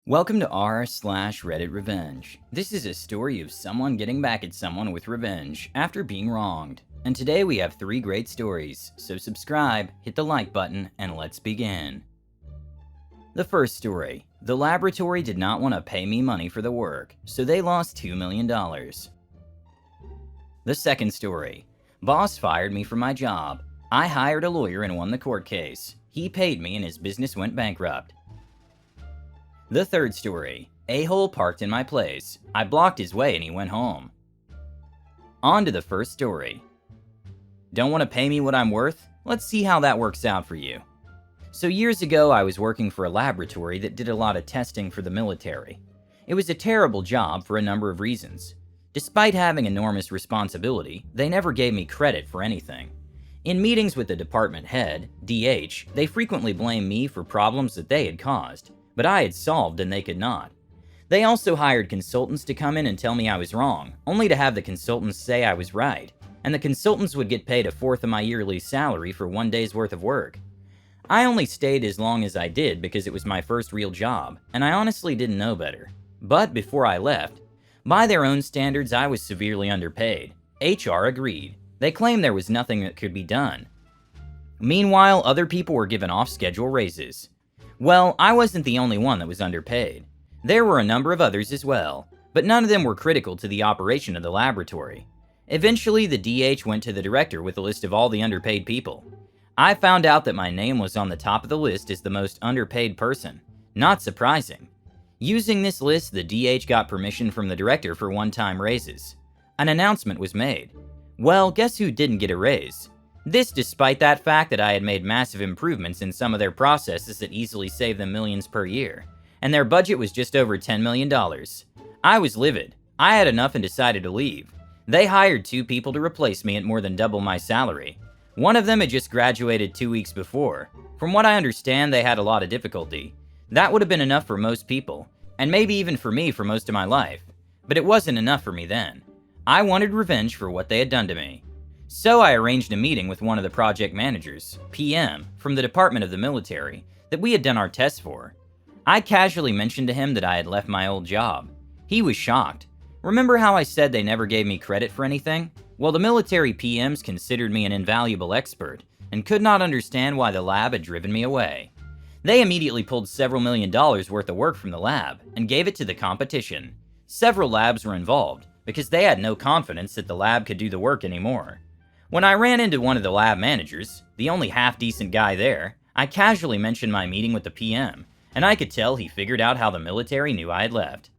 Welcome to r/RedditRevenge. This is a story of someone getting back at someone with revenge after being wronged. And today we have 3 great stories, so subscribe, hit the like button, and let's begin. The first story. The laboratory did not want to pay me money for the work, so they lost $2 million. The second story. Boss fired me from my job. I hired a lawyer and won the court case. He paid me and his business went bankrupt. The third story. A-hole parked in my place. I blocked his way and he went home. On to the first story. Don't want to pay me what I'm worth? Let's see how that works out for you. So years ago, I was working for a laboratory that did a lot of testing for the military. It was a terrible job for a number of reasons. Despite having enormous responsibility, they never gave me credit for anything. In meetings with the department head, DH, they frequently blamed me for problems that they had caused, but I had solved and they could not. They also hired consultants to come in and tell me I was wrong, only to have the consultants say I was right, and the consultants would get paid a fourth of my yearly salary for one day's worth of work. I only stayed as long as I did because it was my first real job, and I honestly didn't know better. But before I left, by their own standards, I was severely underpaid. HR agreed. They claimed there was nothing that could be done. Meanwhile, other people were given off-schedule raises. Well, I wasn't the only one that was underpaid. There were a number of others as well, but none of them were critical to the operation of the laboratory. Eventually, the DH went to the director with a list of all the underpaid people. I found out that my name was on the top of the list as the most underpaid person. Not surprising. Using this list, the DH got permission from the director for one-time raises. An announcement was made. Well, guess who didn't get a raise? This despite that fact that I had made massive improvements in some of their processes that easily saved them millions per year, and their budget was just over $10 million. I was livid. I had enough and decided to leave. They hired 2 people to replace me at more than double my salary. One of them had just graduated 2 weeks before. From what I understand, they had a lot of difficulty. That would have been enough for most people, and maybe even for me for most of my life. But it wasn't enough for me then. I wanted revenge for what they had done to me. So I arranged a meeting with one of the project managers, PM, from the Department of the Military, that we had done our tests for. I casually mentioned to him that I had left my old job. He was shocked. Remember how I said they never gave me credit for anything? Well, the military PMs considered me an invaluable expert, and could not understand why the lab had driven me away. They immediately pulled several $1 million worth of work from the lab, and gave it to the competition. Several labs were involved, because they had no confidence that the lab could do the work anymore. When I ran into one of the lab managers, the only half-decent guy there, I casually mentioned my meeting with the PM, and I could tell he figured out how the military knew I had left.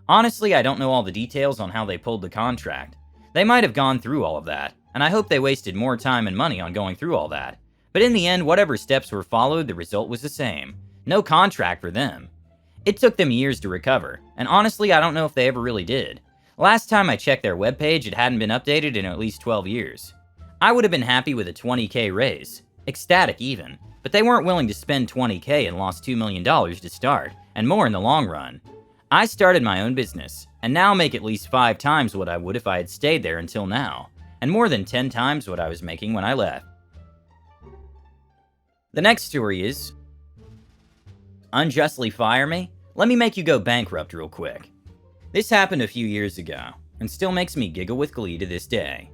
Honestly, I don't know all the details on how they pulled the contract. They might have gone through all of that, and I hope they wasted more time and money on going through all that. But in the end, whatever steps were followed, the result was the same. No contract for them. It took them years to recover, and honestly, I don't know if they ever really did. Last time I checked their webpage, it hadn't been updated in at least 12 years. I would have been happy with a $20K raise, ecstatic even, but they weren't willing to spend $20K and lost $2 million to start, and more in the long run. I started my own business, and now make at least 5 times what I would if I had stayed there until now, and more than 10 times what I was making when I left. The next story is, unjustly fire me? Let me make you go bankrupt real quick. This happened a few years ago, and still makes me giggle with glee to this day.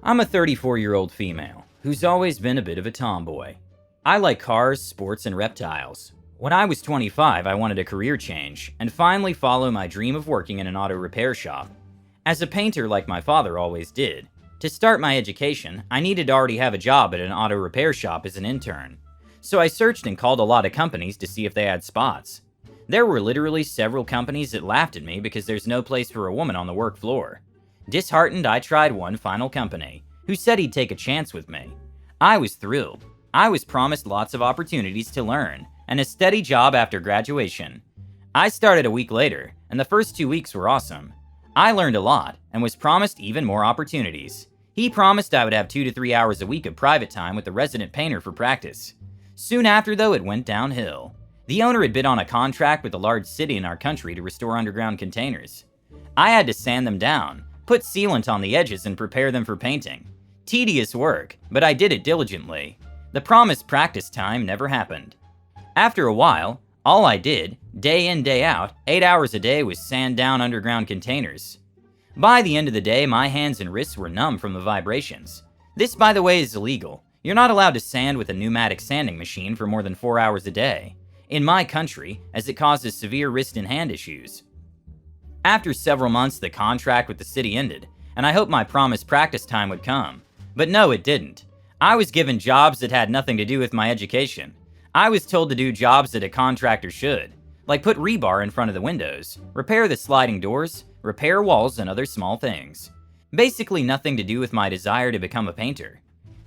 I'm a 34-year-old female, who's always been a bit of a tomboy. I like cars, sports, and reptiles. When I was 25, I wanted a career change, and finally follow my dream of working in an auto repair shop. As a painter like my father always did, to start my education, I needed to already have a job at an auto repair shop as an intern. So I searched and called a lot of companies to see if they had spots. There were literally several companies that laughed at me because there's no place for a woman on the work floor. Disheartened, I tried one final company, who said he'd take a chance with me. I was thrilled. I was promised lots of opportunities to learn, and a steady job after graduation. I started a week later, and the first 2 weeks were awesome. I learned a lot, and was promised even more opportunities. He promised I would have 2 to 3 hours a week of private time with the resident painter for practice. Soon after, though, it went downhill. The owner had bid on a contract with a large city in our country to restore underground containers. I had to sand them down, put sealant on the edges, and prepare them for painting. Tedious work, but I did it diligently. The promised practice time never happened. After a while, All I did, day in, day out, 8 hours a day, was sand down underground containers. By the end of the day, my hands and wrists were numb from the vibrations. This, by the way, is illegal. You're not allowed to sand with a pneumatic sanding machine for more than 4 hours a day. In my country, as it causes severe wrist and hand issues. After several months, the contract with the city ended, and I hoped my promised practice time would come. But no, it didn't. I was given jobs that had nothing to do with my education. I was told to do jobs that a contractor should, like put rebar in front of the windows, repair the sliding doors, repair walls, and other small things. Basically nothing to do with my desire to become a painter.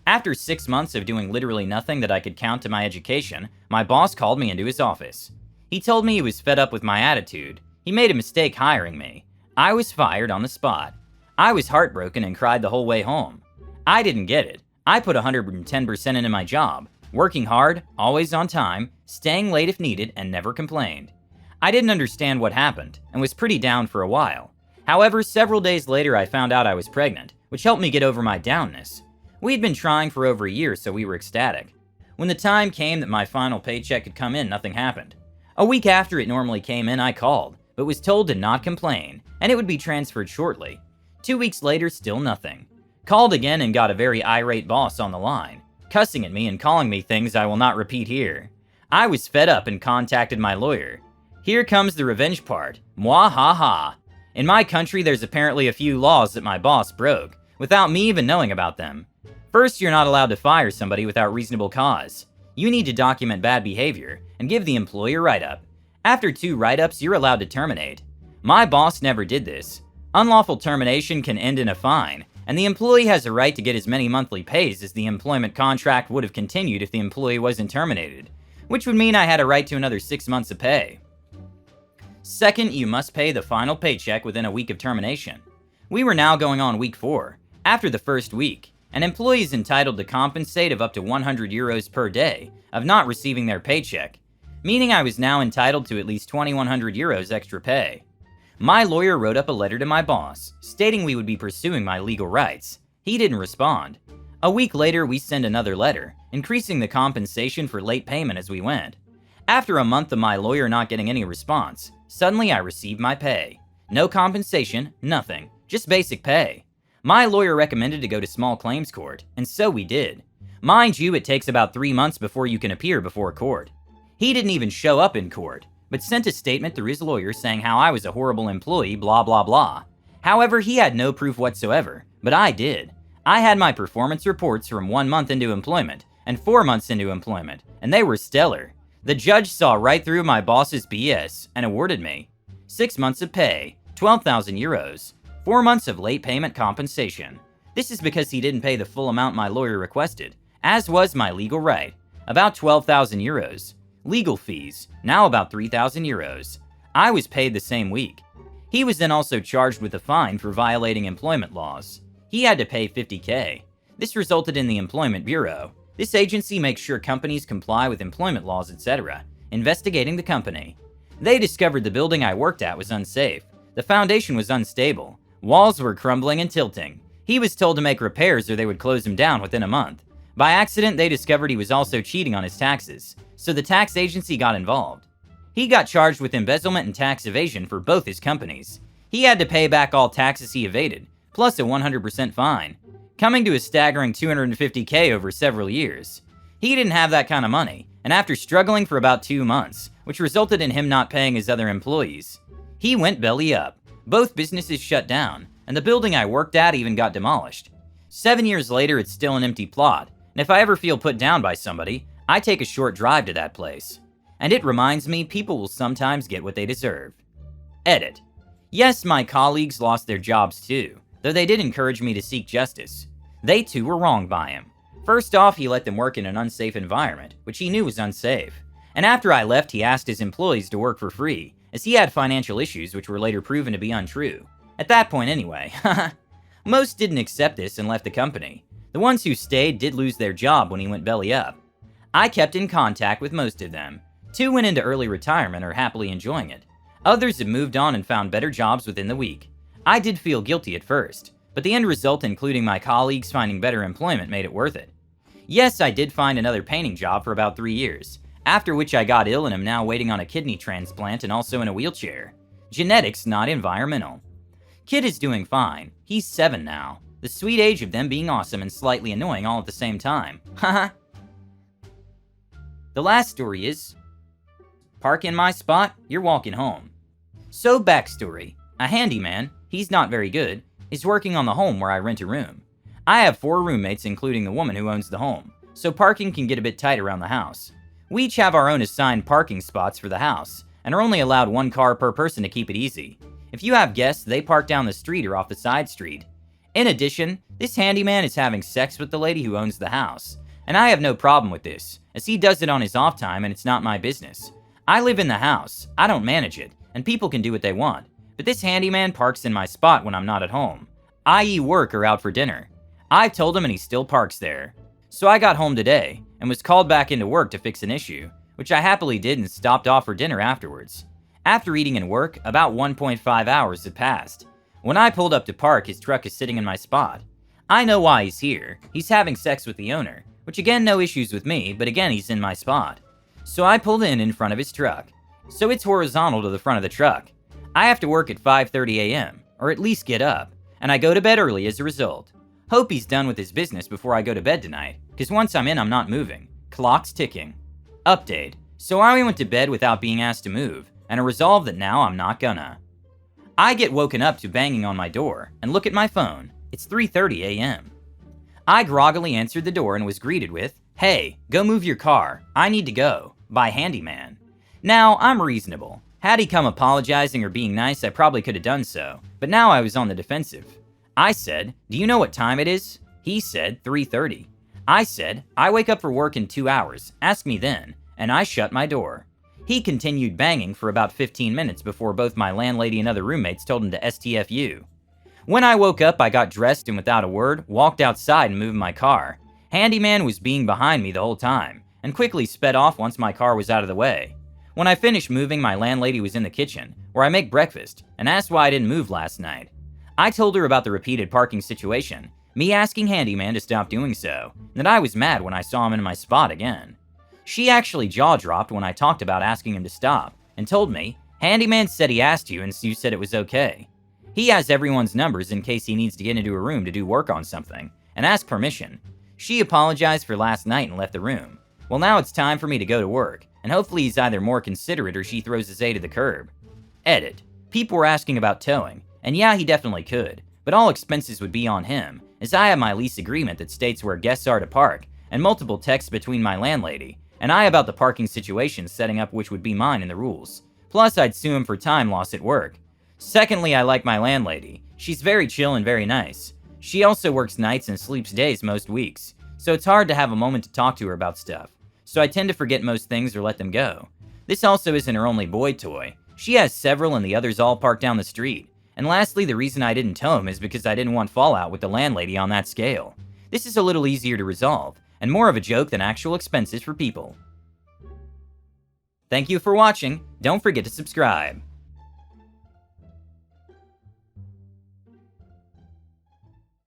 After 6 months of doing literally nothing that I could count to my education, my boss called me into his office. He told me he was fed up with my attitude. He made a mistake hiring me. I was fired on the spot. I was heartbroken and cried the whole way home. I didn't get it. I put 110% into my job, working hard, always on time, staying late if needed, and never complained. I didn't understand what happened, and was pretty down for a while. However, several days later I found out I was pregnant, which helped me get over my downness. We'd been trying for over a year, so we were ecstatic. When the time came that my final paycheck could come in, nothing happened. A week after it normally came in, I called, but was told to not complain, and it would be transferred shortly. 2 weeks later, still nothing. Called again and got a very irate boss on the line, cussing at me and calling me things I will not repeat here. I was fed up and contacted my lawyer. Here comes the revenge part. Mwahaha. In my country, there's apparently a few laws that my boss broke, without me even knowing about them. First, you're not allowed to fire somebody without reasonable cause. You need to document bad behavior and give the employee a write-up. After 2 write-ups, you're allowed to terminate. My boss never did this. Unlawful termination can end in a fine, and the employee has a right to get as many monthly pays as the employment contract would have continued if the employee wasn't terminated, which would mean I had a right to another 6 months of pay. Second, you must pay the final paycheck within a week of termination. We were now going on week 4. After the first week, an employee is entitled to compensate of up to 100 euros per day of not receiving their paycheck, meaning I was now entitled to at least 2,100 euros extra pay. My lawyer wrote up a letter to my boss, stating we would be pursuing my legal rights. He didn't respond. A week later, we sent another letter, increasing the compensation for late payment as we went. After a month of my lawyer not getting any response, suddenly I received my pay. No compensation, nothing, just basic pay. My lawyer recommended to go to small claims court, and so we did. Mind you, it takes about 3 months before you can appear before court. He didn't even show up in court, but sent a statement through his lawyer saying how I was a horrible employee, blah blah blah. However, he had no proof whatsoever, but I did. I had my performance reports from 1 month into employment, and 4 months into employment, and they were stellar. The judge saw right through my boss's BS and awarded me 6 months of pay, 12,000 euros, 4 months of late payment compensation. This is because he didn't pay the full amount my lawyer requested, as was my legal right, about 12,000 euros. Legal fees, now about 3,000 euros. I was paid the same week. He was then also charged with a fine for violating employment laws. He had to pay 50K. This resulted in the Employment Bureau. This agency makes sure companies comply with employment laws, etc., investigating the company. They discovered the building I worked at was unsafe. The foundation was unstable. Walls were crumbling and tilting. He was told to make repairs or they would close him down within a month. By accident, they discovered he was also cheating on his taxes, so the tax agency got involved. He got charged with embezzlement and tax evasion for both his companies. He had to pay back all taxes he evaded, plus a 100% fine, coming to a staggering 250K over several years. He didn't have that kind of money, and after struggling for about 2 months, which resulted in him not paying his other employees, he went belly up. Both businesses shut down, and the building I worked at even got demolished. 7 years later, it's still an empty plot, and if I ever feel put down by somebody, I take a short drive to that place. And it reminds me people will sometimes get what they deserve. Edit. Yes, my colleagues lost their jobs too, though they did encourage me to seek justice. They too were wronged by him. First off, he let them work in an unsafe environment, which he knew was unsafe. And after I left, he asked his employees to work for free, as he had financial issues which were later proven to be untrue. At that point anyway, Most didn't accept this and left the company. The ones who stayed did lose their job when he went belly up. I kept in contact with most of them. 2 went into early retirement or are happily enjoying it. Others have moved on and found better jobs within the week. I did feel guilty at first, but the end result, including my colleagues finding better employment, made it worth it. Yes, I did find another painting job for about 3 years. After which I got ill and am now waiting on a kidney transplant and also in a wheelchair. Genetics, not environmental. Kid is doing fine. He's 7 now. The sweet age of them being awesome and slightly annoying all at the same time. Haha. The last story is, park in my spot, you're walking home. So backstory, a handyman, he's not very good, is working on the home where I rent a room. I have 4 roommates including the woman who owns the home, so parking can get a bit tight around the house. We each have our own assigned parking spots for the house, and are only allowed 1 car per person to keep it easy. If you have guests, they park down the street or off the side street. In addition, this handyman is having sex with the lady who owns the house, and I have no problem with this, as he does it on his off time and it's not my business. I live in the house, I don't manage it, and people can do what they want, but this handyman parks in my spot when I'm not at home, i.e. work or out for dinner. I've told him and he still parks there. So I got home today, and was called back into work to fix an issue, which I happily did and stopped off for dinner afterwards. After eating and work, about 1.5 hours had passed. When I pulled up to park, his truck is sitting in my spot. I know why he's here. He's having sex with the owner, which again, no issues with me, but again, he's in my spot. So I pulled in front of his truck. So it's horizontal to the front of the truck. I have to work at 5:30 a.m., or at least get up, and I go to bed early as a result. Hope he's done with his business before I go to bed tonight, because once I'm in, I'm not moving. Clock's ticking. Update. So I went to bed without being asked to move, and a resolve that now I'm not gonna. I get woken up to banging on my door, and look at my phone. It's 3:30 a.m. I groggily answered the door and was greeted with, "Hey, go move your car. I need to go," by handyman. Now, I'm reasonable. Had he come apologizing or being nice, I probably could have done so, but now I was on the defensive. I said, "Do you know what time it is?" He said, 3:30. I said, "I wake up for work in 2 hours. Ask me then," and I shut my door. He continued banging for about 15 minutes before both my landlady and other roommates told him to STFU. When I woke up, I got dressed and without a word, walked outside and moved my car. Handyman was being behind me the whole time, and quickly sped off once my car was out of the way. When I finished moving, my landlady was in the kitchen, where I make breakfast, and asked why I didn't move last night. I told her about the repeated parking situation, me asking handyman to stop doing so, and that I was mad when I saw him in my spot again. She actually jaw-dropped when I talked about asking him to stop, and told me, "Handyman said he asked you and you said it was okay." He has everyone's numbers in case he needs to get into a room to do work on something, and ask permission. She apologized for last night and left the room. Well, now it's time for me to go to work, and hopefully he's either more considerate or she throws his A to the curb. Edit. People were asking about towing, and yeah, he definitely could, but all expenses would be on him, as I have my lease agreement that states where guests are to park, and multiple texts between my landlady, and I about the parking situation setting up which would be mine in the rules. Plus, I'd sue him for time loss at work. Secondly, I like my landlady. She's very chill and very nice. She also works nights and sleeps days most weeks, so it's hard to have a moment to talk to her about stuff. So I tend to forget most things or let them go. This also isn't her only boy toy. She has several and the others all parked down the street. And lastly, the reason I didn't tow him is because I didn't want fallout with the landlady on that scale. This is a little easier to resolve, and more of a joke than actual expenses for people. Thank you for watching. Don't forget to subscribe.